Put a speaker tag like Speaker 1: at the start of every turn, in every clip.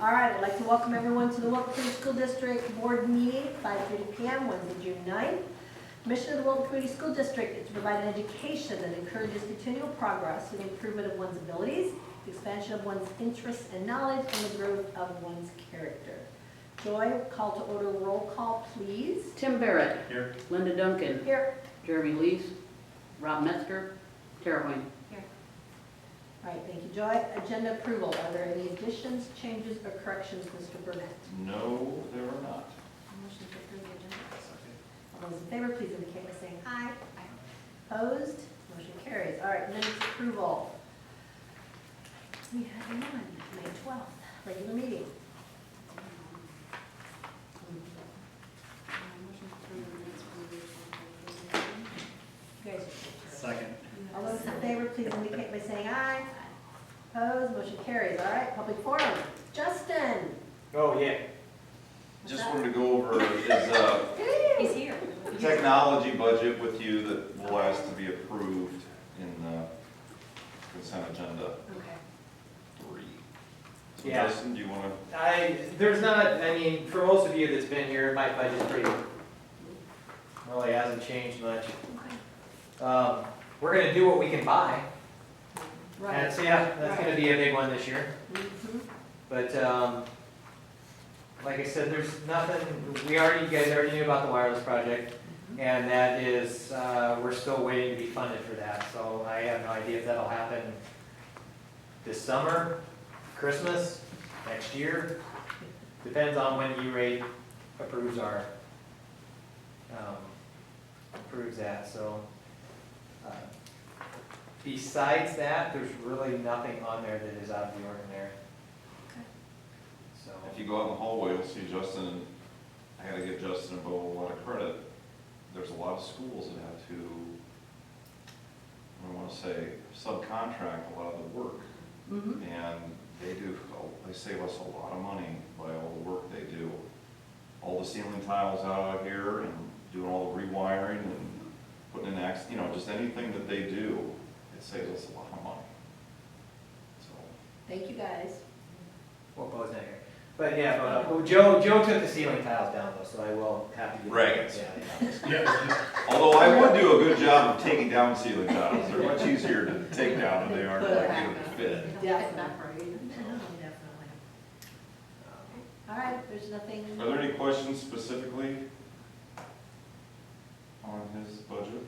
Speaker 1: All right, I'd like to welcome everyone to the Wilton Community School District Board Meeting, 5:30 p.m., Wednesday, June 9th. Mission of the Wilton Community School District is to provide an education that encourages continual progress and improvement of one's abilities, expansion of one's interests and knowledge, and the growth of one's character. Joy, call to order, roll call, please.
Speaker 2: Tim Barrett.
Speaker 3: Here.
Speaker 2: Linda Duncan.
Speaker 1: Here.
Speaker 2: Jeremy Lees. Rob Metzger. Tara Wayne.
Speaker 1: All right, thank you, Joy. Agenda approval. Are there any additions, changes, or corrections, Mr. Burnett?
Speaker 3: No, there are not.
Speaker 1: Motion to approve the agenda. All those in favor, please indicate by saying aye. Opposed? Motion carries. All right, minutes approval. We had one, May 12th, regular meeting. You guys-
Speaker 3: Second.
Speaker 1: All those in favor, please indicate by saying aye. Opposed? Motion carries. All right, public forum. Justin.
Speaker 4: Oh, yeah.
Speaker 3: Just wanted to go over his
Speaker 1: He's here.
Speaker 3: technology budget with you that will ask to be approved in the consent agenda
Speaker 1: Okay.
Speaker 3: 3. So
Speaker 4: Yeah.
Speaker 3: Justin, do you want to?
Speaker 4: There's not, I mean, for most of you that's been here, my budget's pretty, really hasn't changed much. We're gonna do what we can buy.
Speaker 1: Right.
Speaker 4: And so, yeah, that's gonna be a big one this year.
Speaker 1: Mhm.
Speaker 4: But, like I said, there's nothing, you guys already knew about the wireless project. And that is, we're still waiting to be funded for that. So I have no idea if that'll happen this summer, Christmas, next year. Depends on when E-rate approves that, so. Besides that, there's really nothing on there that is out of the ordinary.
Speaker 1: Okay.
Speaker 4: So,
Speaker 3: If you go out in the hallway, you'll see Justin, and I gotta give Justin and Bo a lot of credit. There's a lot of schools that have to, I want to say, subcontract a lot of the work.
Speaker 1: Mhm.
Speaker 3: And they save us a lot of money by all the work they do. All the ceiling tiles out here and doing all the rewiring and putting in just anything that they do, it saves us a lot of money. So,
Speaker 1: Thank you, guys.
Speaker 4: well, Bo's not here. But yeah, Joe took the ceiling tiles down though, so I will have to get.
Speaker 3: Rags.
Speaker 4: Yeah.
Speaker 3: although I would do a good job of taking down ceiling tiles, they're much easier to take down than they are to like get them to fit.
Speaker 1: Definitely. All right, there's nothing.
Speaker 3: Are there any questions specifically on his budget?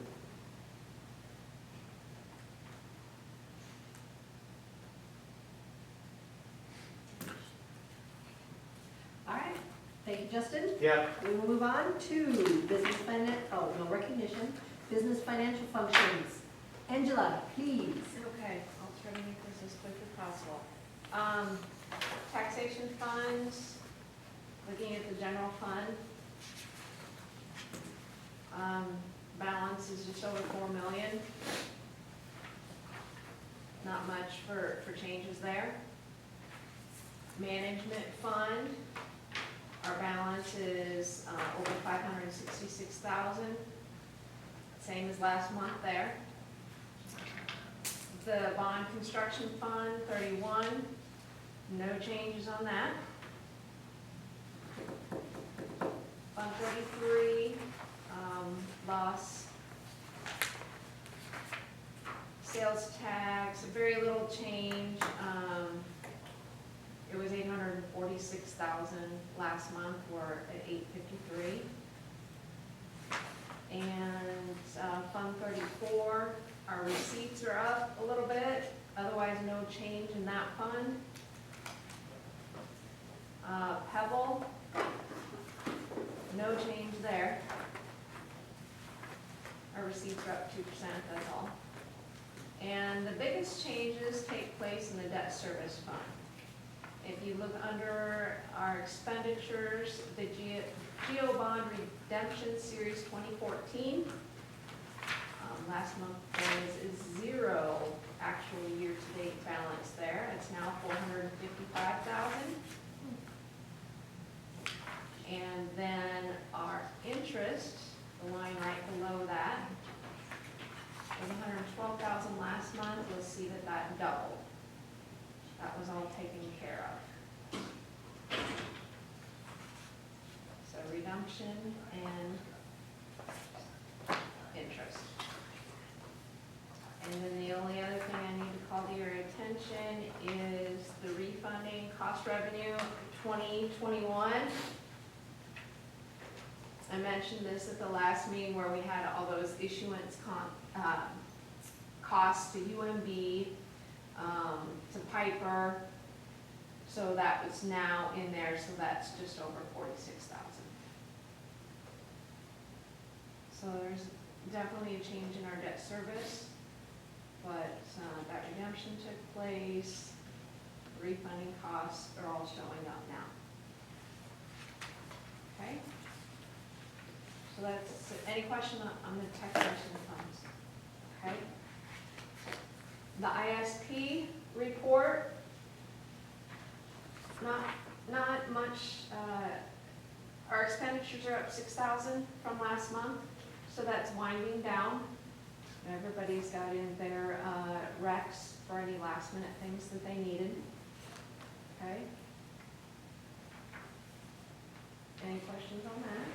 Speaker 1: All right, thank you, Justin.
Speaker 4: Yeah,
Speaker 1: We will move on to no recognition, business financial functions. Angela, please.
Speaker 5: Okay, I'll try to make this as quick as possible. Taxation funds, looking at the general fund. Balance is just over 4 million. Not much for changes there. Management fund, our balance is over 566,000. Same as last month there. The bond construction fund, 31, no changes on that. Fund 33, loss. Sales tax, very little change. It was 846,000 last month, we're at 853. And Fund 34, our receipts are up a little bit, otherwise no change in that fund. Pebble, no change there. Our receipts are up 2%, that's all. And the biggest changes take place in the debt service fund. If you look under our expenditures, the GEO Bond Redemption Series 2014, last month there is 0 actual year-to-date balance there. It's now 455,000. And then our interest, the line right below that, was 112,000 last month. You'll see that doubled. That was all taken care of. redemption and interest. And then the only other thing I need to call to your attention is the refunding cost revenue 2021. I mentioned this at the last meeting where we had all those issuance costs to UMB, to Piper. So that was now in there, so that's just over 46,000. So there's definitely a change in our debt service, but that redemption took place, refunding costs are all showing up now. Okay? So that's, any question on the taxation funds? Okay? The ISP report, not much, our expenditures are up 6,000 from last month, so that's winding down. Everybody's got in their recs for any last minute things that they needed. Okay? Any questions on that?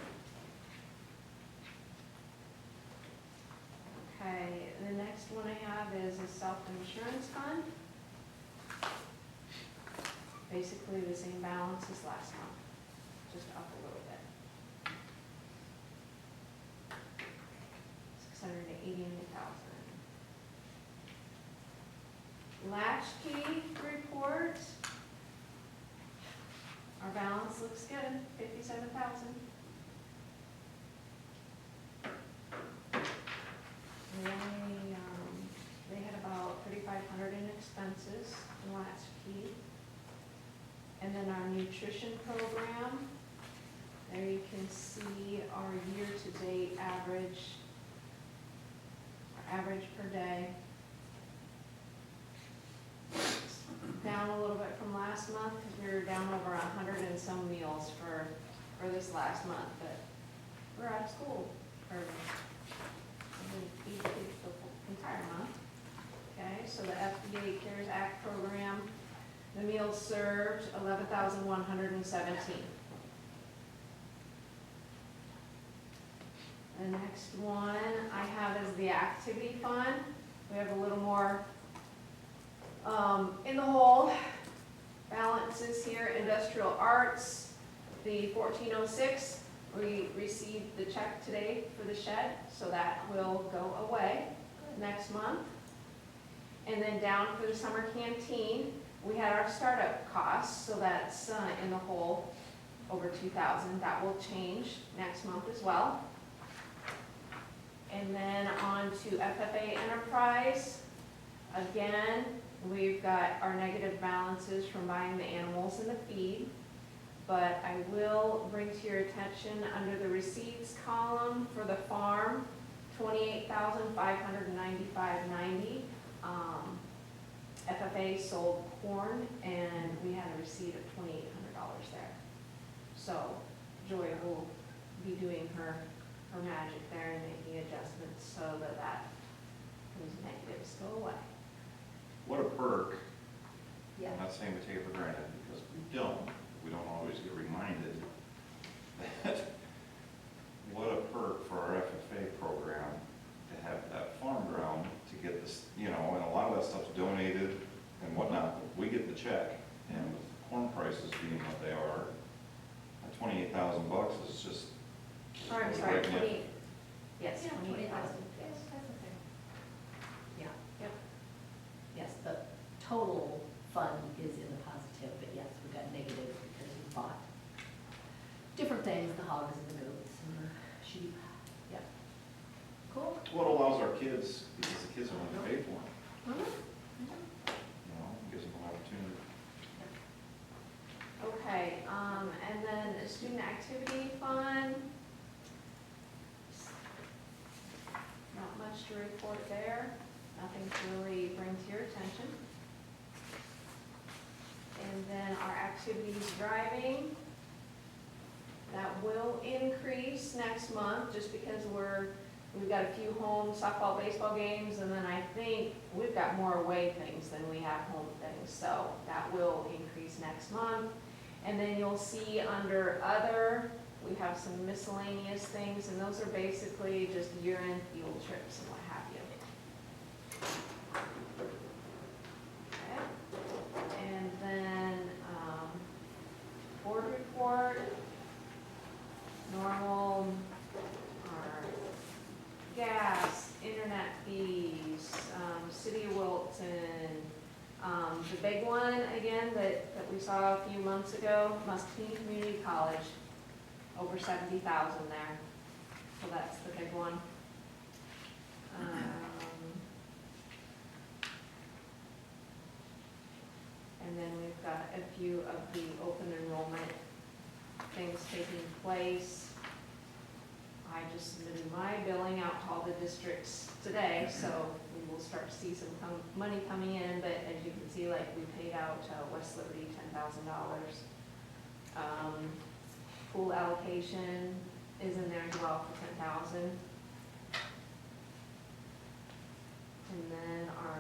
Speaker 5: Okay, the next one I have is a self-insurance fund. Basically the same balance as last month, just up a little bit. 688,000. Latchkey report. Our balance looks good, 57,000. They had about 3,500 in expenses in Latchkey. And then our nutrition program, there you can see our year-to-date average, our average per day. Down a little bit from last month, because we were down over 100 and some meals for this last month, but we're out of school for the entire month. Okay, so the FDA CARES Act program, the meals served, 11,117. The next one I have is the activity fund. We have a little more in the hole. Balances here, industrial arts, the 1406. We received the check today for the shed, so that will go away next month. And then down for the summer canteen, we had our startup costs, so that's in the hole over 2,000. That will change next month as well. And then on to FFA Enterprise. Again, we've got our negative balances from buying the animals and the feed. But I will bring to your attention under the receipts column for the farm, $28,595.90. FFA sold corn, and we had a receipt of $2,800 there. So Joy will be doing her magic there and making adjustments so that those negatives go away.
Speaker 3: What a perk.
Speaker 1: Yeah.
Speaker 3: I'm not saying we take it for granted, because we don't always get reminded that what a perk for our FFA program to have that farm ground to get this, and a lot of that stuff's donated and whatnot, but we get the check, and with corn prices being what they are, at $28,000 is just.
Speaker 5: Or I'm sorry,
Speaker 3: right now.
Speaker 5: 28, yes,
Speaker 1: Yeah,
Speaker 5: 28,000.
Speaker 1: Yes, that's okay. Yeah.
Speaker 5: Yep.
Speaker 1: Yes, the total fund is in the positive, but yes, we got negative because we bought different things, the hogs and the goats and the sheep. Yep. Cool.
Speaker 3: What allows our kids, because the kids don't have to pay for them,
Speaker 1: Mhm.
Speaker 3: gives them an opportunity.
Speaker 5: Okay, and then the student activity fund. Not much to report there, nothing to really bring to your attention. And then our activities driving, that will increase next month just because we've got a few home softball, baseball games, and then I think we've got more away things than we have home things, so that will increase next month. And then you'll see under other, We have some miscellaneous things, and those are basically just year-end field trips and what have you. Okay. And then, board report, normal, our gas, internet fees, City of Wilton. The big one, again, that we saw a few months ago, Muscatine Community College, over 70,000 there. So that's the big one. And then we've got a few of the open enrollment things taking place. I just submitted my billing out to all the districts today, so we will start to see some money coming in, but as you can see, like, we paid out West Liberty $10,000. Pool allocation is in there as well for 10,000. And then our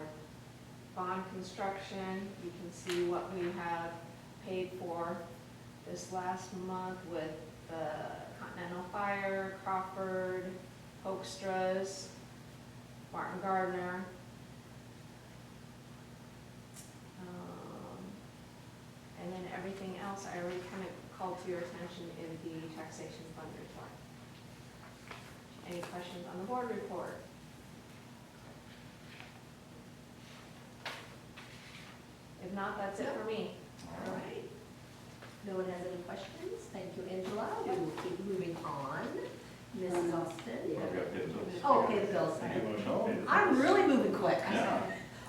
Speaker 5: bond construction, you can see what we have paid for this last month with the Continental Fire, Crawford, Hoekstra's, Martin Gardner. And then everything else I already kind of called to your attention in the taxation fund report. Any questions on the board report? If not, that's it for me.
Speaker 1: All right. No one has any questions? Thank you, Angela. We will keep moving on. Mrs. Austin?
Speaker 3: I've got good news.
Speaker 1: Oh, okay, the bills.
Speaker 6: Make a motion to pay the bills.
Speaker 1: I'm really moving quick.
Speaker 3: Yeah.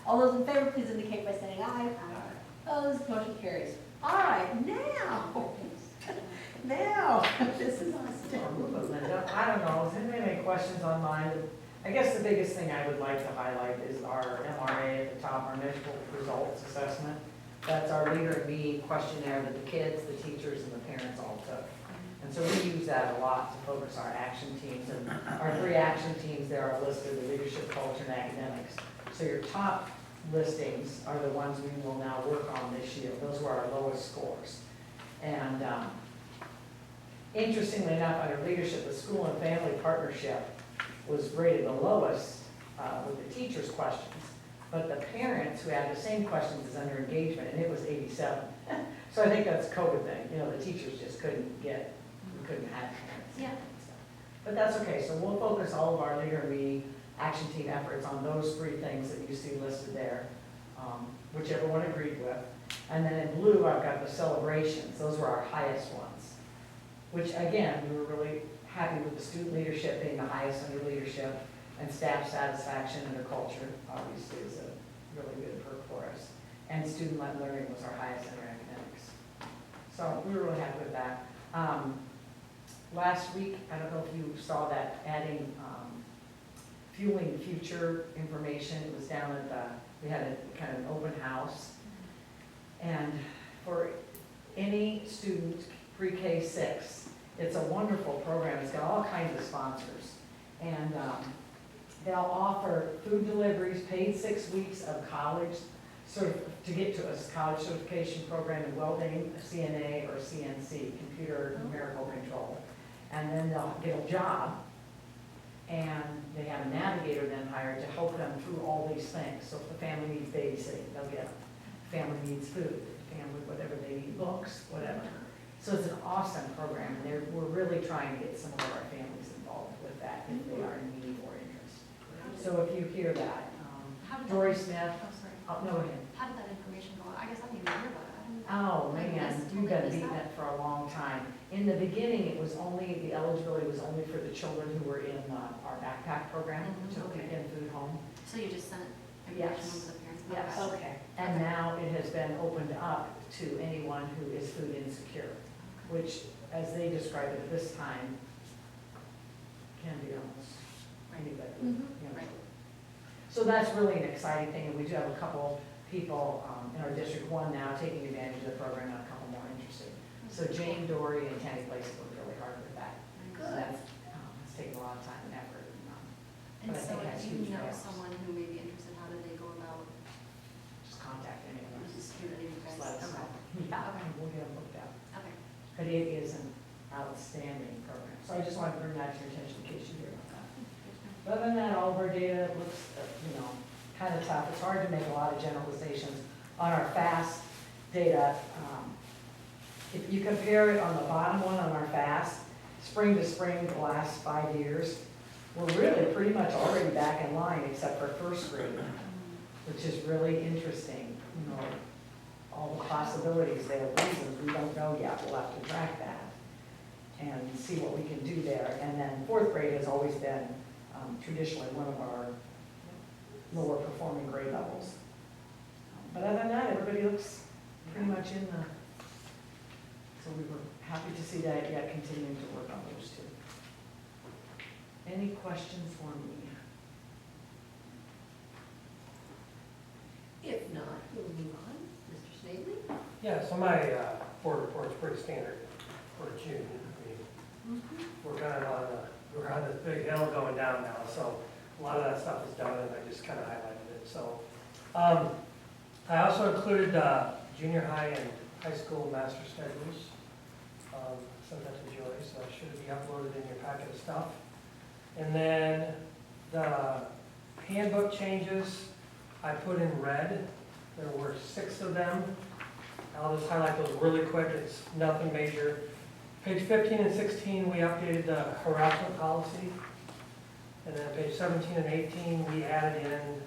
Speaker 1: All those in favor, please indicate by saying aye. Opposed, motion carries. All right, now, Mrs. Austin.
Speaker 7: Linda, I don't know, does anybody have any questions on mine? I guess the biggest thing I would like to highlight is our MRA at the top, our initial results assessment. That's our Leader in Me questionnaire that the kids, the teachers, and the parents all took. And so we use that a lot to focus our action teams. And our 3 action teams there are listed, the leadership, culture, and academics. So your top listings are the ones we will now work on this year. Those were our lowest scores. And interestingly enough, under leadership, the school and family partnership was rated the lowest with the teachers' questions. But the parents who had the same questions as under engagement, and it was 87. So I think that's a COVID thing, you know, the teachers just couldn't have parents.
Speaker 1: Yeah.
Speaker 7: But that's okay, so we'll focus all of our Leader in Me action team efforts on those 3 things that you see listed there, which everyone agreed with. And then in blue, I've got the celebrations, those were our highest ones. Which again, we were really happy with the student leadership being the highest under leadership, and staff satisfaction under culture, obviously, is a really good perk for us. And student-led learning was our highest under academics. So we were really happy with that. Last week, I don't know if you saw that, adding Fueling Future information. It was down at we had a kind of an open house. And for any student, pre-K 6, it's a wonderful program. It's got all kinds of sponsors. And they'll offer food deliveries, paid 6 weeks of college, to get to a college certification program in welding, CNA or CNC, computer numerical control. And then they'll get a job, and they have a navigator then hired to help them through all these things. So if the family needs babysitting, they'll get it. The family needs food, the family, whatever they need, books, whatever. So it's an awesome program, and we're really trying to get some of our families involved with that if they are in need or interest. So if you hear that, Dory Smith,
Speaker 8: Oh, sorry.
Speaker 7: no, go ahead.
Speaker 8: How did that information go? I guess I didn't even hear about it.
Speaker 7: Oh,
Speaker 8: Like
Speaker 7: man,
Speaker 8: this,
Speaker 7: you've
Speaker 8: totally
Speaker 7: been beating
Speaker 8: missed
Speaker 7: it for a long time. In the beginning, it was only, the eligibility was only for the children who were in our backpack program,
Speaker 8: Mhm,
Speaker 7: took
Speaker 8: okay.
Speaker 7: in food home.
Speaker 8: So you just sent
Speaker 7: Yes.
Speaker 8: information to the parents?
Speaker 7: Yes.
Speaker 8: Okay.
Speaker 1: Okay.
Speaker 7: And now it has been opened up to anyone who is food insecure, which, as they describe it at this time, can be almost anybody.
Speaker 8: Mhm,
Speaker 7: you know.
Speaker 8: right.
Speaker 7: So that's really an exciting thing, and we do have a couple people in our District 1 now taking advantage of the program, and a couple more interested. So Jane, Dory, and Tammy Place worked really hard with that. So
Speaker 1: Good.
Speaker 7: that's, it's taken a lot of time and effort.
Speaker 8: And
Speaker 7: But I
Speaker 8: so
Speaker 7: think that's
Speaker 8: if
Speaker 7: huge
Speaker 8: you know
Speaker 7: for us.
Speaker 8: someone who may be interested, how do they go about,
Speaker 7: Just contact anyone.
Speaker 8: just do that you guys?
Speaker 7: Just let us know.
Speaker 8: Okay.
Speaker 7: Yeah,
Speaker 8: Okay.
Speaker 7: and we'll get them looked up.
Speaker 8: Okay.
Speaker 7: But it isn't, outstanding program. So I just wanted to bring that to your attention in case you hear about that. But other than that, all of our data looks, kind of tough. It's hard to make a lot of generalizations on our FAST data. If you compare it on the bottom one on our FAST, spring to spring, the last 5 years, we're really pretty much already back in line except for first grade, which is really interesting. All the possibilities there, reasons we don't know yet. We'll have to track that and see what we can do there. And then fourth grade has always been traditionally one of our lower performing grade levels. But other than that, everybody looks pretty much in the, so we were happy to see that yet continuing to work on those two. Any questions for me?
Speaker 1: If not, we'll move on. Mr. Snavely?
Speaker 6: Yeah, so my board report's pretty standard for June. I mean, we're on this big hill going down now, so a lot of that stuff is done, and I just kind of highlighted it. So I also included junior high and high school master schedules. Sent that to Joy, so it should be uploaded in your packet of stuff. And then the handbook changes I put in red. There were 6 of them. I'll just highlight those really quick. It's nothing major. Page 15 and 16, we updated the harassment policy. And then page 17 and 18, we added in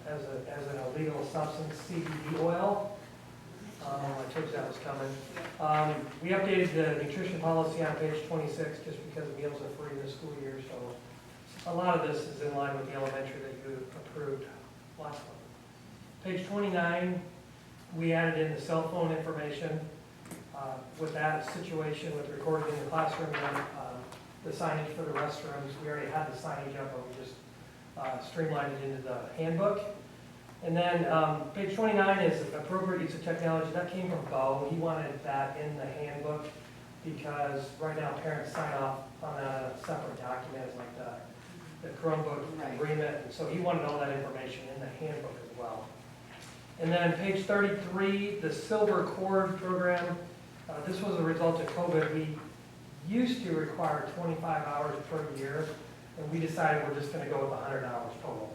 Speaker 6: as an illegal substance, CBD oil. I told you that was coming. We updated the nutrition policy on page 26 just because meals are free this school year. So a lot of this is in line with the elementary that you approved last month. Page 29, we added in the cell phone information. With that situation with recording in the classroom and the signage for the restrooms, we already had the signage up, but we just streamlined it into the handbook. And then page 29 is appropriate use of technology. That came from Bo. He wanted that in the handbook because right now parents sign off on a separate document, like the Chromebook agreement. And so he wanted all that information in the handbook as well. And then page 33, the Silver Cord program. This was a result of COVID. We used to require 25 hours per year, and we decided we're just going to go with 100 hours total.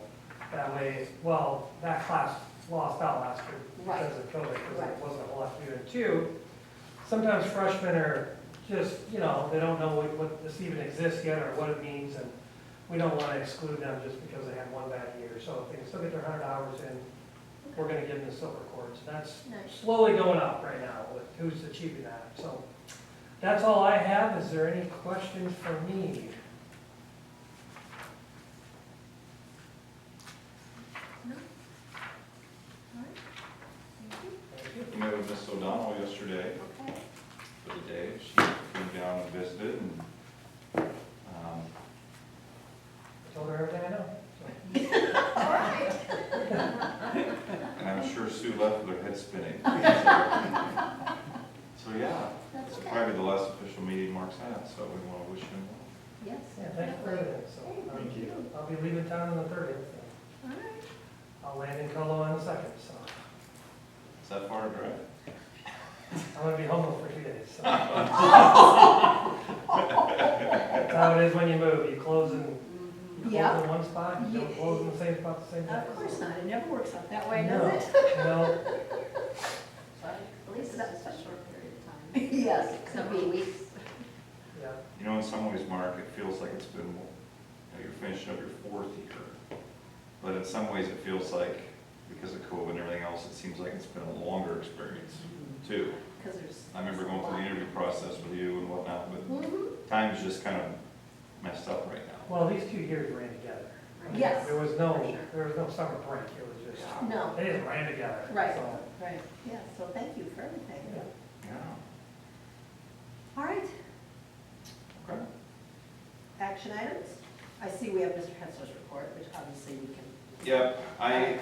Speaker 6: That way, well, that class lost out last year because of COVID, because there wasn't a whole lot to do. And 2, sometimes freshmen are just, they don't know what this even exists yet or what it means, and we don't want to exclude them just because they had one bad year. So if they can still get their 100 hours in, we're going to give them the Silver Cord. So that's slowly going up right now with who's achieving that. So that's all I have. Is there any questions for me?
Speaker 1: No? All right. Thank you.
Speaker 6: Thank you.
Speaker 3: We met with Miss O'Donnell yesterday
Speaker 1: Okay.
Speaker 3: for the day. She came down and visited, and
Speaker 6: I told her everything I know.
Speaker 1: All right.
Speaker 3: and I'm sure Sue left with her head spinning. So yeah,
Speaker 1: That's
Speaker 3: it's
Speaker 1: okay.
Speaker 3: probably the last official meeting Mark's had, so we want to wish him well.
Speaker 1: Yes.
Speaker 6: Yeah, thanks for everything. So,
Speaker 3: Thank you.
Speaker 6: I'll be leaving town on the 30th.
Speaker 1: All right.
Speaker 6: I'll land in Colo on the 2nd, so
Speaker 3: Is that far to drive?
Speaker 6: I'm gonna be homeless for 2 days. So. That's how it is when you move. You close in
Speaker 1: Yeah.
Speaker 6: one spot, you don't close in the same spot at the same time.
Speaker 1: Of course not. It never works out that way,
Speaker 6: No,
Speaker 1: does it?
Speaker 6: no.
Speaker 8: At least that's a short period of time.
Speaker 1: Yes. it could
Speaker 8: Several
Speaker 1: be.
Speaker 8: weeks.
Speaker 6: Yeah.
Speaker 3: You know, in some ways, Mark, it feels like it's been, you're finishing up your 4th year. But in some ways, it feels like, because of COVID and everything else, it seems like it's been a longer experience, too.
Speaker 1: Because there's.
Speaker 3: I remember going through the interview process with you and whatnot, but
Speaker 1: Mhm.
Speaker 3: time's just kind of messed up right now.
Speaker 6: Well, these 2 years ran together.
Speaker 1: Yes.
Speaker 6: There was no summer break. It was just,
Speaker 1: No.
Speaker 6: they just ran together.
Speaker 1: Right.
Speaker 6: So,
Speaker 1: Right. Yeah. So thank you for everything.
Speaker 6: yeah.
Speaker 3: Yeah.
Speaker 1: All right.
Speaker 3: Okay.
Speaker 1: Action items. I see we have Mr. Hetzler's report, which obviously we can.
Speaker 3: Yep, I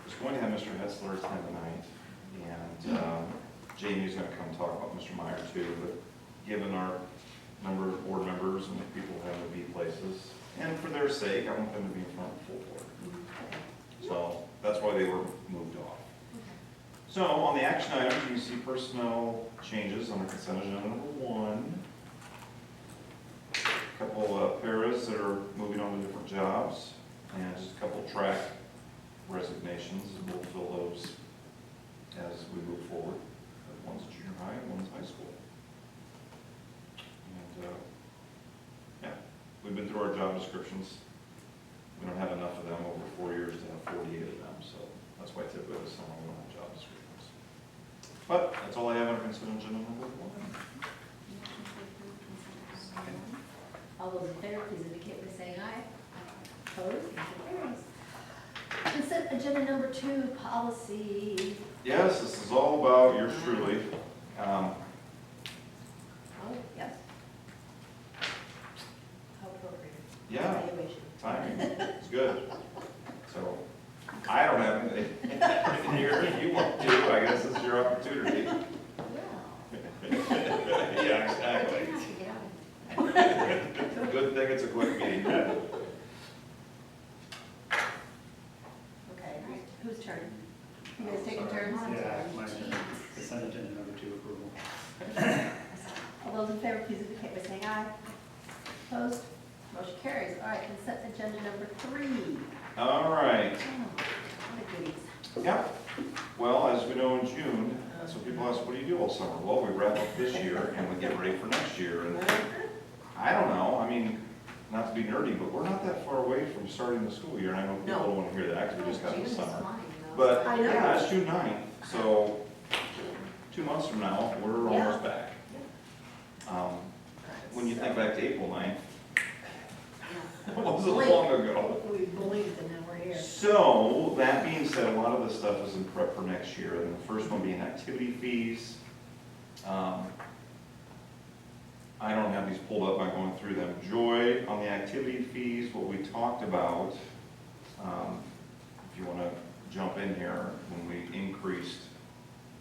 Speaker 3: was going to have Mr. Hetzler attend tonight, and Jamie's going to come talk about Mr. Meyer too, but given our number of board members and the people who have to be places, and for their sake, I want them to be in front of the full board. So that's why they were moved off. So on the action items, you see personnel changes on the consent agenda number 1. A couple paras that are moving on to different jobs, and just a couple track resignations, and we'll fill those as we move forward. One's junior high, and one's high school. And, yeah, we've been through our job descriptions. We don't have enough of them over 4 years to have 48 of them, so that's why typically this summer we don't have job descriptions. But that's all I have on consent agenda number 1.
Speaker 8: All those in favor, please indicate by saying aye. Opposed, motion carries. Consent agenda number 2, policy.
Speaker 3: Yes, this is all about yours truly.
Speaker 8: Oh, yes. How appropriate.
Speaker 3: Yeah,
Speaker 8: Evaluation.
Speaker 3: timing is good. So, I don't have anything here. If you want to, I guess this is your opportunity.
Speaker 8: Well.
Speaker 3: Yeah, exactly. Good thing it's a quick meeting.
Speaker 1: Okay, whose turn? You guys taking turns?
Speaker 9: Yeah, my consent agenda number 2 approval.
Speaker 1: All those in favor, please indicate by saying aye. Opposed? Motion carries. All right, consent agenda number 3.
Speaker 3: All right.
Speaker 1: Oh, what a goodies.
Speaker 3: Yep. Well, as we know in June, so people ask, what do you do all summer? Well, we wrap up this year and we get ready for next year. And I don't know, I mean, not to be nerdy, but we're not that far away from starting the school year. And I know people
Speaker 1: No.
Speaker 3: don't want to hear that because we just got
Speaker 8: June
Speaker 3: the
Speaker 8: is
Speaker 3: summer.
Speaker 8: flying, though.
Speaker 3: But,
Speaker 1: I know.
Speaker 3: yeah, it's June 9th, so 2 months from now, we're
Speaker 1: Yeah.
Speaker 3: almost back. When you think back to April 9th, it wasn't long ago.
Speaker 1: We believed and now we're here.
Speaker 3: So, that being said, a lot of this stuff is in prep for next year, and the first one being activity fees. I don't have these pulled up by going through them. Joy, on the activity fees, what we talked about, if you want to jump in here, when we increased,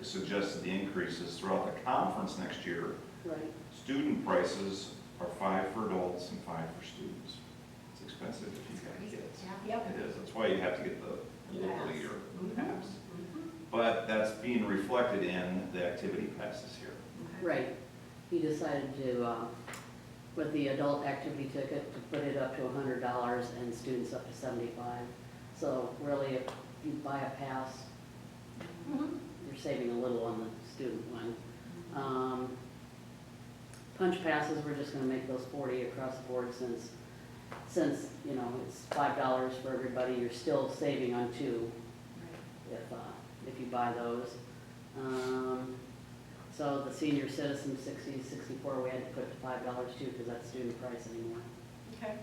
Speaker 3: suggested the increases throughout the conference next year,
Speaker 2: Right.
Speaker 3: student prices are 5 for adults and 5 for students. It's expensive if you've got kids.
Speaker 1: Yep.
Speaker 3: It is, that's why you have to get the locally or
Speaker 1: Mhm.
Speaker 3: pass. But that's being reflected in the activity passes here.
Speaker 2: Right. He decided to, with the adult activity ticket, to put it up to $100 and students up to 75. So really, if you buy a pass, you're saving a little on the student one. Punch passes, we're just gonna make those 40 across the board since, you know, it's $5 for everybody, you're still saving on 2 if you buy those. So the senior citizen, 60 to 64, we had to put $5 too, because that's student price anymore,
Speaker 1: Okay.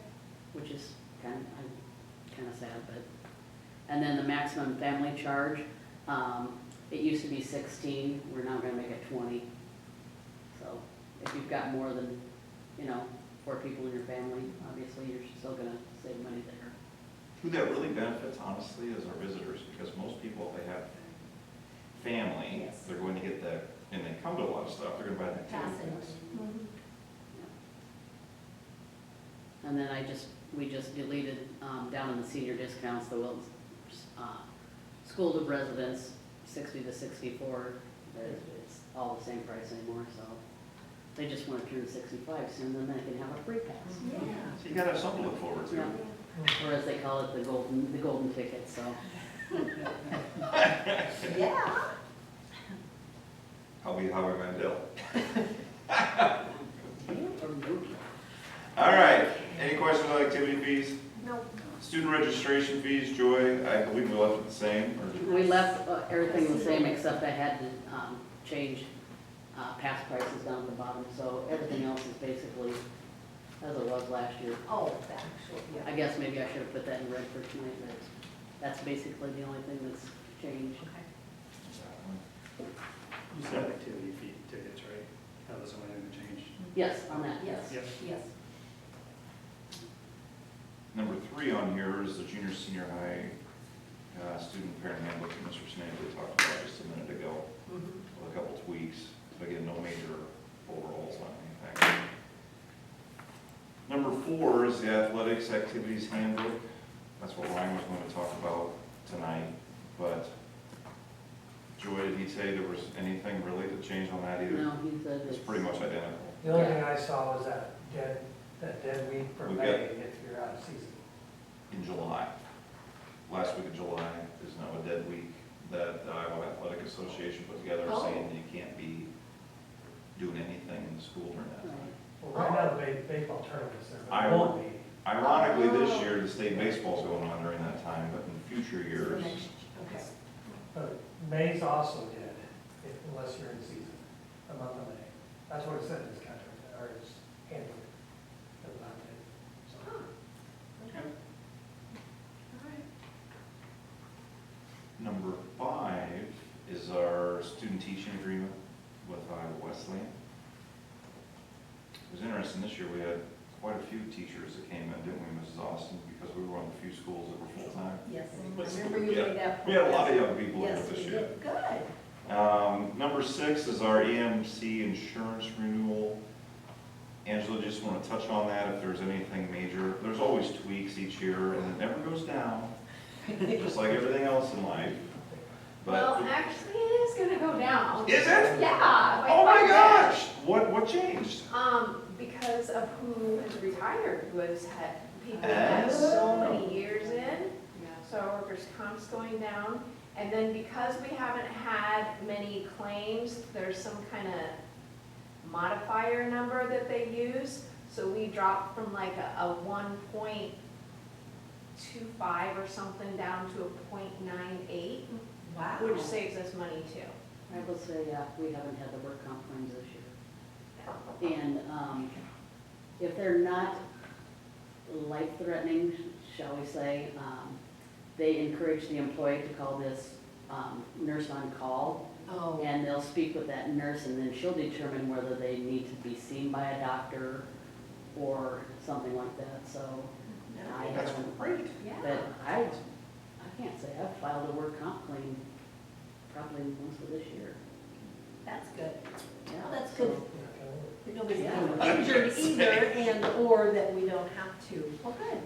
Speaker 2: which is kind of sad, but. And then the maximum family charge, it used to be 16, we're now gonna make it 20. So if you've got more than, 4 people in your family, obviously you're still gonna save money there.
Speaker 3: Who that really benefits, honestly, is our visitors, because most people, if they have family,
Speaker 1: Yes.
Speaker 3: they're going to get that, and they come to a lot of stuff, they're gonna buy that activity pass.
Speaker 2: And then we just deleted, down in the senior discounts, the Wilton, school to residents, 60 to 64, it's all the same price anymore, so. They just want to turn 65 soon, then they can have a free pass.
Speaker 1: Yeah.
Speaker 3: So you gotta have something to look forward to.
Speaker 2: Yeah. Or as they call it, the golden ticket, so.
Speaker 1: Yeah.
Speaker 3: I'll be Howie Mandel.
Speaker 2: No.
Speaker 3: All right, any questions on activity fees?
Speaker 1: No.
Speaker 3: Student registration fees, Joy, I believe we left it the same, or did
Speaker 2: We left everything the same, except I had to change pass prices down at the bottom, so everything else is basically as it was last year.
Speaker 1: Oh, the actual, yeah.
Speaker 2: I guess maybe I should have put that in red for tonight, but that's basically the only thing that's changed.
Speaker 1: Okay.
Speaker 9: You said activity fee tickets, right? That was the only thing that changed.
Speaker 2: Yes, on that, yes.
Speaker 9: Yep.
Speaker 1: Yes.
Speaker 3: Number 3 on here is the junior, senior high student parent handbook that Mr. Snavely talked about just a minute ago, with a couple tweaks. So again, no major overhauls on anything. Number 4 is the athletics activities handbook. That's what Ryan was going to talk about tonight, but Joy, did he say there was anything really to change on that either?
Speaker 2: No, he said
Speaker 3: It's pretty much identical.
Speaker 6: The only thing I saw was that dead week for
Speaker 3: We
Speaker 6: May if you're out of season.
Speaker 3: In July. Last week of July is now a dead week that the Iowa Athletic Association put together
Speaker 1: Oh.
Speaker 3: saying you can't be doing anything in the school during that time.
Speaker 6: Well, right now, the baseball tournaments,
Speaker 3: I-
Speaker 6: there won't be.
Speaker 3: Ironically, this year, the state baseball's going on during that time, but in future years,
Speaker 1: Okay.
Speaker 6: But May's also dead, unless you're in season, the month of May. That's what it said in his contract, or his handbook. About it. So,
Speaker 3: number 5 is our student teaching agreement with Iowa Wesleyan. It was interesting, this year we had quite a few teachers that came in, didn't we, Mrs. Austin, because we were one of the few schools that were full-time.
Speaker 1: Yes, I remember you made that.
Speaker 3: We had a lot of young people in
Speaker 1: Yes,
Speaker 3: it this
Speaker 1: we
Speaker 3: year.
Speaker 1: did. Good.
Speaker 3: Number 6 is our EMC insurance renewal. Angela, just want to touch on that if there's anything major. There's always tweaks each year, and it never goes down, just like everything else in life.
Speaker 5: Well,
Speaker 3: But,
Speaker 5: actually, it is gonna go down.
Speaker 3: is it?
Speaker 5: Yeah.
Speaker 3: Oh my
Speaker 5: quite a bit.
Speaker 3: gosh, what changed?
Speaker 5: Because of who has retired, who has had, people that had so many years in. So our workers' comp's going down. And then because we haven't had many claims, there's some kind of modifier number that they use. So we dropped from like a 1.25 or something down to a 0.98,
Speaker 1: Wow.
Speaker 5: which saves us money too.
Speaker 2: I will say, yeah, we haven't had the work comp claims this year. And if they're not life-threatening, shall we say, they encourage the employee to call this nurse on call,
Speaker 1: Oh,
Speaker 2: and they'll speak with that nurse, and then she'll determine whether they need to be seen by a doctor or something like that, so I
Speaker 3: That's
Speaker 2: haven't,
Speaker 3: great.
Speaker 2: but I can't say I've filed a work comp claim probably most of this year.
Speaker 1: that's good.
Speaker 2: Yeah,
Speaker 1: Well, that's
Speaker 2: so-
Speaker 1: good. That nobody's
Speaker 2: Yeah.
Speaker 1: injured either, and/or that we don't have to. Well, good.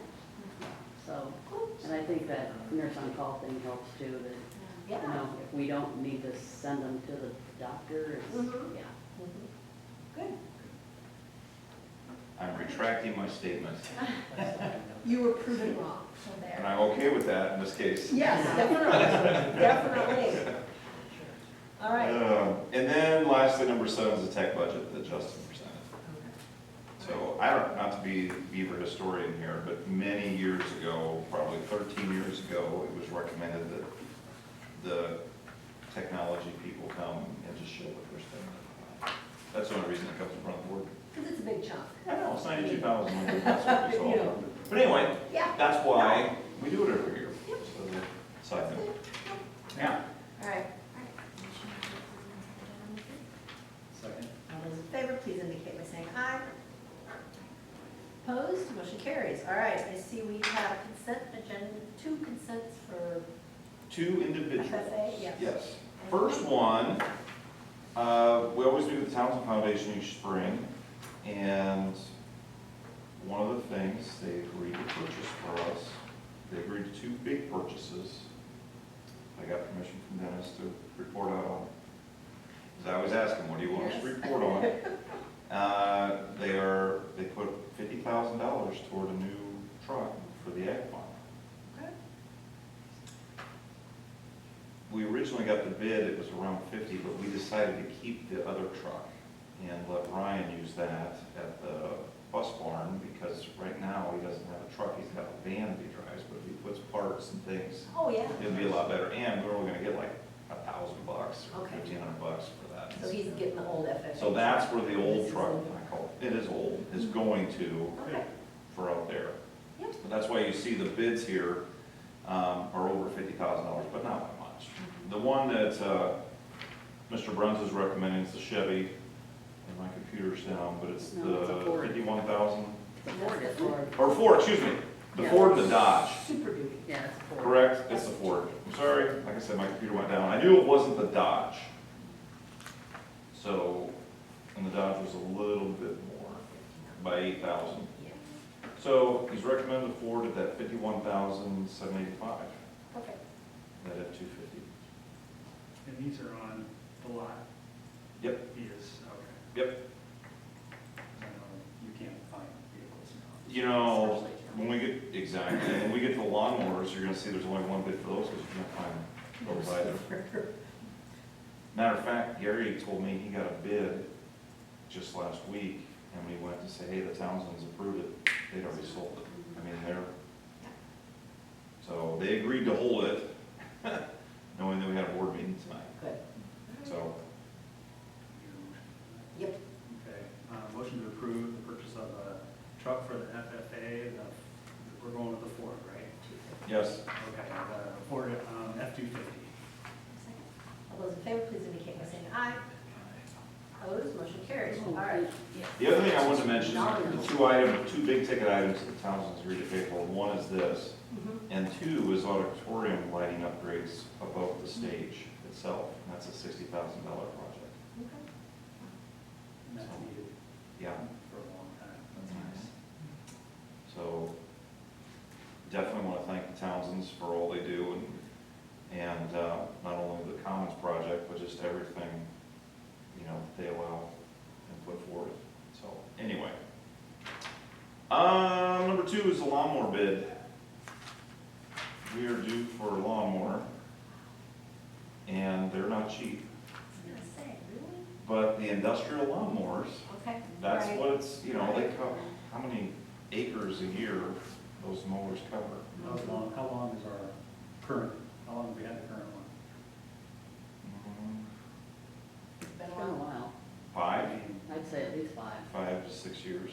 Speaker 2: So, and I think that nurse on call thing helps too, that, you
Speaker 1: Yeah.
Speaker 2: know, if we don't need to send them to the doctor, it's,
Speaker 1: Mhm.
Speaker 2: yeah.
Speaker 1: Good.
Speaker 3: I'm retracting my statement,
Speaker 1: You were proven wrong.
Speaker 8: So
Speaker 3: and
Speaker 8: there.
Speaker 3: I'm okay with that in this case.
Speaker 1: Yes, definitely, definitely. All right.
Speaker 3: And then lastly, number 7 is the tech budget that Justin presented. So I don't, not to be Beaver historian here, but many years ago, probably 13 years ago, it was recommended that the technology people come and just show what they're spending. That's the only reason it comes in front of the board.
Speaker 1: Because it's a big chunk.
Speaker 3: I know, it's 92,000, that's what we
Speaker 1: You
Speaker 3: saw.
Speaker 1: know.
Speaker 3: But anyway,
Speaker 1: Yeah.
Speaker 3: that's why we do it every year. So, side note. Yeah.
Speaker 1: All right.
Speaker 9: Second.
Speaker 1: All those in favor, please indicate by saying aye. Opposed, motion carries. All right, I see we have consent agenda, 2 consents for
Speaker 3: 2 individuals.
Speaker 1: FFA, yes.
Speaker 3: Yes. First one, we always do the Townsend Foundation each spring, and one of the things they agreed to purchase for us, they agreed to 2 big purchases. I got permission from Dennis to report out on. Because I always ask him, what do you want us to
Speaker 1: Yes.
Speaker 3: report on? They put $50,000 toward a new truck for the ag farm.
Speaker 1: Okay.
Speaker 3: We originally got the bid, it was around 50, but we decided to keep the other truck and let Ryan use that at the bus barn, because right now he doesn't have a truck, he's got a van that he drives, but if he puts parts and things,
Speaker 1: Oh, yeah.
Speaker 3: it'd be a lot better, and we're only gonna get like $1,000 or
Speaker 1: Okay.
Speaker 3: $1,500 for that.
Speaker 1: So he's getting the old FFA.
Speaker 3: So that's where the
Speaker 1: This
Speaker 3: old
Speaker 1: is
Speaker 3: truck,
Speaker 1: old.
Speaker 3: I call it is old, is going to
Speaker 1: Okay.
Speaker 3: for out there.
Speaker 1: Yep.
Speaker 3: But that's why you see the bids here are over $50,000, but not by much. The one that Mr. Bruns is recommending is the Chevy, and my computer's down, but it's
Speaker 2: No, it's a
Speaker 3: the
Speaker 2: Ford.
Speaker 3: 51,000,
Speaker 2: The Ford is Ford.
Speaker 3: or Ford, excuse me, the
Speaker 2: Yeah.
Speaker 3: Ford and the Dodge.
Speaker 1: Super duty.
Speaker 2: Yeah, it's Ford.
Speaker 3: Correct, it's the Ford. I'm sorry, like I said, my computer went down. I knew it wasn't the Dodge. So, and the Dodge was a little bit more, by 8,000.
Speaker 1: Yeah.
Speaker 3: So he's recommended a Ford at that 51,785,
Speaker 1: Perfect.
Speaker 3: that at 250.
Speaker 9: And these are on the lot?
Speaker 3: Yep.
Speaker 9: He is, okay.
Speaker 3: Yep.
Speaker 9: I know you can't find vehicles now.
Speaker 3: You know, when we get, exactly, when we get to the lawnmowers, you're gonna see there's only one bid for those, because you can't find those either. Matter of fact, Gary told me he got a bid just last week, and we went to say, hey, the Townsend's approved it, they'd already sold it. I mean, so they agreed to hold it, knowing that we had a board meeting tonight,
Speaker 7: Good.
Speaker 3: so.
Speaker 8: Yep.
Speaker 9: Okay, motion to approve the purchase of a truck for the FFA, we're going with the Ford, right?
Speaker 3: Yes,
Speaker 9: Okay, the Ford F-250.
Speaker 1: All those in favor, please indicate by saying aye. Opposed, motion carries. All right.
Speaker 3: the other thing I wanted to mention is the two big ticket items that the Townsend's agreed to pay for. One is this, and two is auditorium lighting upgrades above the stage itself. And that's a $60,000 project.
Speaker 9: And that's needed
Speaker 3: Yeah,
Speaker 9: for a long time. That's nice.
Speaker 3: so definitely want to thank the Townsends for all they do and not only the Commons project, but just everything, you know, they allow and put forward. So anyway. Number two is the lawnmower bid. We are due for a lawnmower, and they're not cheap.
Speaker 1: I was gonna say, really?
Speaker 3: But the industrial lawnmowers,
Speaker 1: Okay.
Speaker 3: that's
Speaker 1: Right.
Speaker 3: what it's, you know, they cover, how many acres a year those mowers cover?
Speaker 9: How long is our current, how long have we had the current one?
Speaker 1: It's been
Speaker 2: It's
Speaker 1: a
Speaker 2: been a
Speaker 1: while.
Speaker 2: while.
Speaker 3: 5,
Speaker 2: I'd say at least 5.
Speaker 3: 5 to 6 years.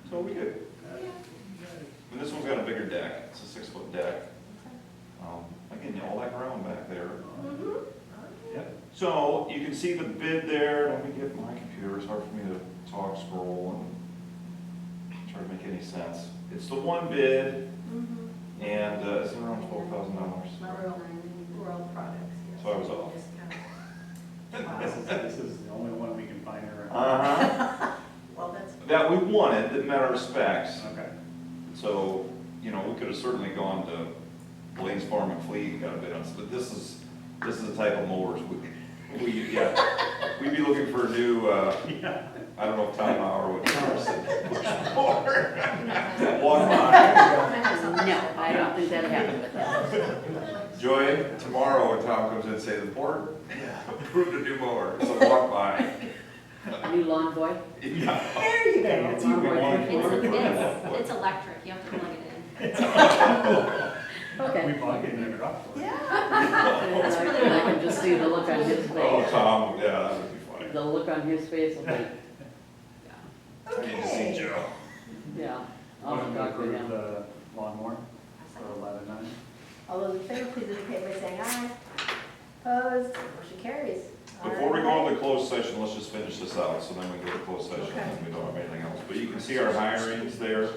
Speaker 9: So,
Speaker 3: So we good. And this one's got a bigger deck, it's a 6-foot deck. Again, all that ground back there.
Speaker 9: Yep.
Speaker 3: So you can see the bid there. Let me get my computer, it's hard for me to talk, scroll, and try to make any sense. It's the one bid, and it's around $12,000.
Speaker 1: Rural products, yes.
Speaker 3: So I was off.
Speaker 9: This is the only one we can find around.
Speaker 3: Uh-huh.
Speaker 1: Well, that's,
Speaker 3: That we wanted, that met our specs.
Speaker 9: Okay.
Speaker 3: So, you know, we could have certainly gone to Blaine's Farm and Fleet and got a bid on this, but this is the type of mowers we'd be looking for a new,
Speaker 9: Yeah.
Speaker 3: I don't know if Tom Hauer would trust it. Mower. Walk
Speaker 2: No,
Speaker 3: by.
Speaker 2: I don't think that'd happen with that.
Speaker 3: Joy, tomorrow when Tom comes in and say, the board approved a new mower, so walk by.
Speaker 2: New lawn boy?
Speaker 3: Yeah.
Speaker 1: there you go.
Speaker 9: It's even one.
Speaker 8: It's electric, you have to plug it in.
Speaker 2: Okay.
Speaker 9: We bought it in a truck for it.
Speaker 1: Yeah.
Speaker 2: And I can just see the look on his
Speaker 3: Oh,
Speaker 2: face.
Speaker 3: Tom, yeah, that would be funny.
Speaker 2: The look on his face will be,
Speaker 3: I need to see Joe.
Speaker 2: yeah. I'll
Speaker 9: Motion to
Speaker 2: talk to
Speaker 9: approve
Speaker 2: him.
Speaker 9: the lawnmower for 11,900.
Speaker 1: All those in favor, please indicate by saying aye. Opposed, motion carries.
Speaker 3: Before we go
Speaker 1: All
Speaker 3: into closed session, let's just finish this out, so then we go to closed session, and we don't have anything else. But you can see our hirings there,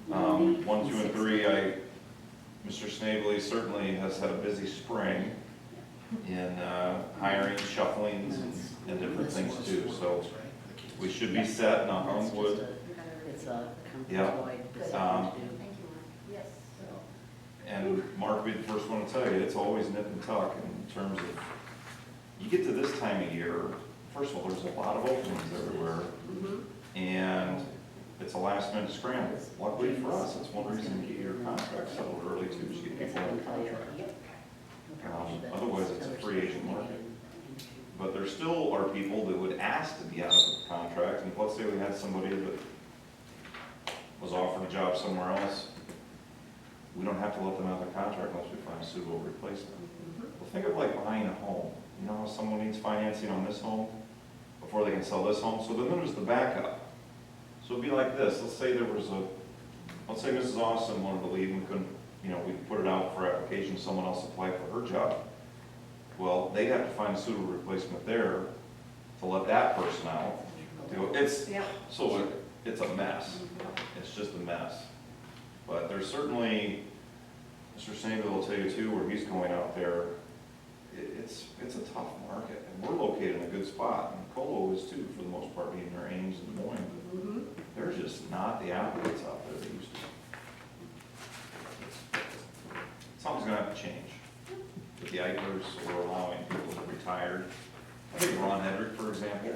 Speaker 3: 1, 2, and 3. Mr. Snavely certainly has had a busy spring in hiring, shufflings, and different things too. So we should be set, knock on wood.
Speaker 2: It's a
Speaker 3: Yeah.
Speaker 2: company-wide decision
Speaker 3: Um,
Speaker 2: to do.
Speaker 1: Thank you, Mark. Yes.
Speaker 3: And Mark will be the first one to tell you, it's always nip and tuck in terms of, you get to this time of year, first of all, there's a lot of openings everywhere, and it's a last minute scramble. Luckily for us, it's one reason to get your contract settled early too, is you get
Speaker 2: Guess
Speaker 3: people
Speaker 2: I
Speaker 3: on
Speaker 2: can tell you.
Speaker 3: contract. Otherwise, it's a free agent market. But there still are people that would ask to be out of the contract, and let's say we had somebody that was offered a job somewhere else, we don't have to let them out of their contract unless we find a suitable replacement. Well, think of like buying a home. You know how someone needs financing on this home before they can sell this home? So then there's the backup. So it'd be like this, let's say let's say Mrs. Austin wanted to leave and couldn't, you know, we put it out for application, someone else applied for her job. Well, they'd have to find a suitable replacement there to let that person out. It's a mess. It's just a mess. But there's certainly, Mr. Sanville will tell you too, where he's going out there, it's a tough market. And we're located in a good spot, and Colo is too, for the most part, being near Ames and Des Moines. There's just not the applicants out there they used to. Something's gonna have to change. With the Eichers, we're allowing people to retired. I think Ron Hedrick, for example,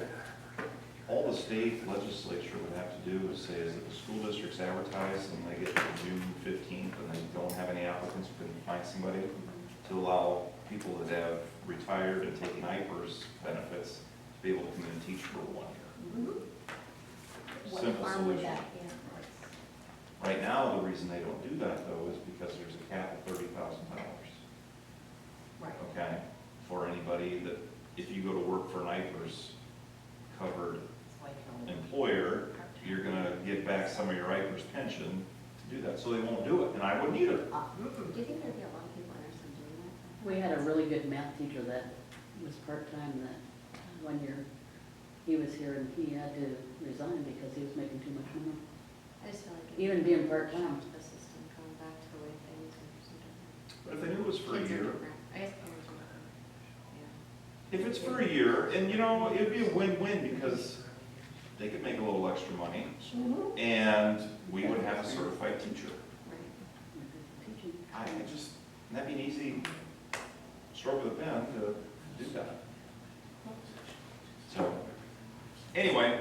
Speaker 3: all the state legislature would have to do is say is that the school districts advertise and they get to June 15th and they don't have any applicants, we can find somebody to allow people that have retired and taken IPERS benefits to be able to come in and teach for 1 year.
Speaker 1: What
Speaker 3: Simple
Speaker 1: harm would
Speaker 3: solution.
Speaker 1: that, yeah.
Speaker 3: Right now, the reason they don't do that though is because there's a cap of $30,000.
Speaker 1: Right.
Speaker 3: Okay, for anybody that, if you go to work for an IPERS covered employer, you're gonna get back some of your IPERS pension to do that, so they won't do it, and I wouldn't either.
Speaker 8: Do you think there'd be a lot of people interested in doing that?
Speaker 2: We had a really good math teacher that was part-time that one year, he was here and he had to resign because he was making too much money.
Speaker 8: I just feel like.
Speaker 2: Even being part-time.
Speaker 8: Shock to the system, going back to the way things are sometimes.
Speaker 3: But if they knew it was for a
Speaker 8: Kids are
Speaker 3: year,
Speaker 8: different. I guess parents are different. Yeah.
Speaker 3: if it's for a year, and you know, it'd be a win-win because they could make a little extra money,
Speaker 1: Mhm.
Speaker 3: and we would have a certified teacher.
Speaker 8: Right.
Speaker 2: Teaching.
Speaker 3: I just, that'd be an easy stroke of the pen to do that. So, anyway,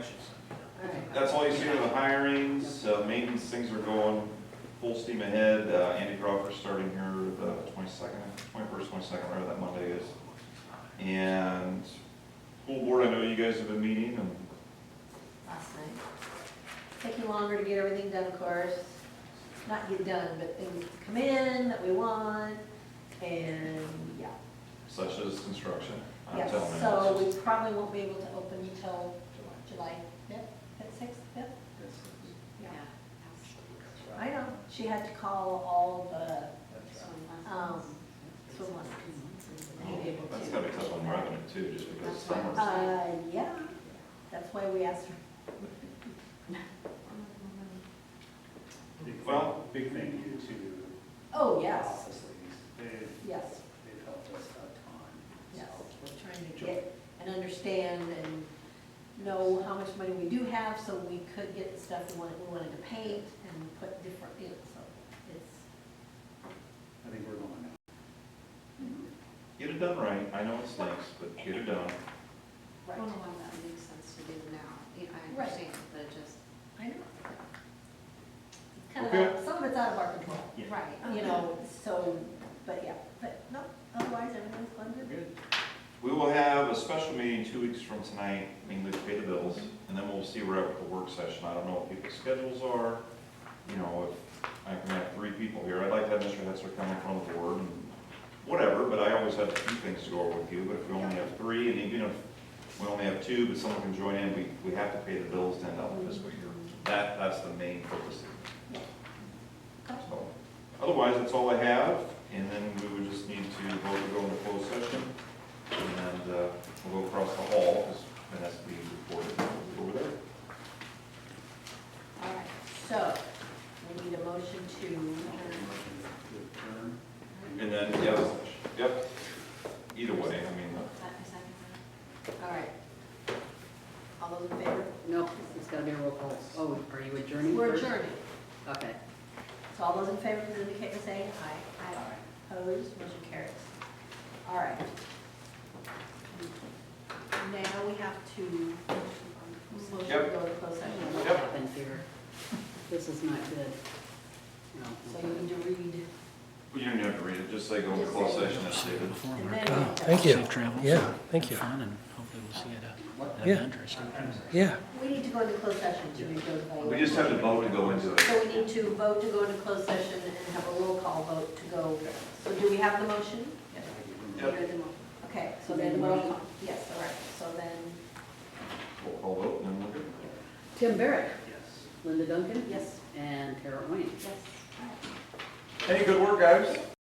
Speaker 2: All right.
Speaker 3: that's all you see with the hirings, maintenance, things are going full steam ahead. Andy Crawford's starting here the 21st, 22nd, whatever that Monday is. And school board, I know you guys have been meeting, and
Speaker 1: Last night. Taking longer to get everything done, of course. Not get done, but things come in that we want, and, yeah.
Speaker 3: such as construction. I'm
Speaker 1: Yes,
Speaker 3: telling you.
Speaker 1: so we probably won't be able to open until July 5th, 6th, 5th?
Speaker 8: Yeah.
Speaker 1: I know, she had to call all the, swim lessons. to be able
Speaker 3: That's
Speaker 1: to-
Speaker 3: gotta be tough on revenue too, just because
Speaker 8: That's why
Speaker 3: summer.
Speaker 1: Yeah, that's why we asked her.
Speaker 3: Well-
Speaker 9: Big thank you to
Speaker 1: Oh,
Speaker 9: the
Speaker 1: yes,
Speaker 9: office ladies.
Speaker 1: yes,
Speaker 9: They've helped us a ton.
Speaker 1: yes.
Speaker 9: So,
Speaker 1: We're trying to get and understand and know how much money we do have, so we could get the stuff we wanted to paint and put different, you know, so it's,
Speaker 9: I think we're going now.
Speaker 3: Get it done right. I know it stinks, but get it done.
Speaker 8: I don't know why that makes sense to do now. Yeah, I
Speaker 1: Right.
Speaker 8: understand, but it just.
Speaker 1: I know. It's kind of,
Speaker 3: Okay.
Speaker 1: some of it's out of our control,
Speaker 9: Yeah.
Speaker 8: Right.
Speaker 1: you know, so, but yeah, but no, otherwise everything's going good.
Speaker 3: Good. We will have a special meeting 2 weeks from tonight, mainly to pay the bills, and then we'll see where we're at with the work session. I don't know what people's schedules are, you know, if I can have 3 people here. I'd like to have Mr. Hetzler come in front of the board and whatever, but I always have a few things to go over with you, but if we only have 3, and even if we only have 2, but someone can join in, we have to pay the bills to end out the fiscal year. That's the main purpose. So, otherwise, that's all I have, and then we would just need to vote to go into closed session, and we'll go across the hall, because it has to be recorded over there.
Speaker 1: All right, so we need a motion to,
Speaker 9: Return.
Speaker 3: And then, yep, either way, I mean,
Speaker 1: all right. All those in favor?
Speaker 2: Nope, it's gotta be a roll call. Oh, are you adjourning
Speaker 1: We're
Speaker 2: first?
Speaker 1: adjourning.
Speaker 2: Okay.
Speaker 1: So all those in favor, please indicate by saying aye. Aye. Opposed, motion carries. All right. Now we have to, motion to
Speaker 3: Yep.
Speaker 1: go to closed session.
Speaker 2: What
Speaker 3: Yep.
Speaker 2: happened here? This is not good. No.
Speaker 1: So you need to read,
Speaker 3: you don't have to read it, just say go into closed session as stated.
Speaker 1: and then.
Speaker 10: Oh, thank you.
Speaker 11: Safe travels.
Speaker 10: Yeah, thank you.
Speaker 11: Have fun, and hopefully we'll see you at
Speaker 10: Yeah.
Speaker 11: an interesting time.
Speaker 10: Yeah,
Speaker 1: We need to go into closed session to go to vote.
Speaker 3: We just have to vote to go into it.
Speaker 1: So we need to vote to go into closed session and have a roll call vote to go. So do we have the motion?
Speaker 3: Yep.
Speaker 1: Okay, so then the roll call, yes, all right, so then,
Speaker 3: Roll call vote, and then we're good.
Speaker 2: Tim Barrett,
Speaker 9: Yes.
Speaker 2: Linda Duncan.
Speaker 1: yes,
Speaker 2: And Tara Wayne.
Speaker 1: yes.
Speaker 3: Hey, good work, guys.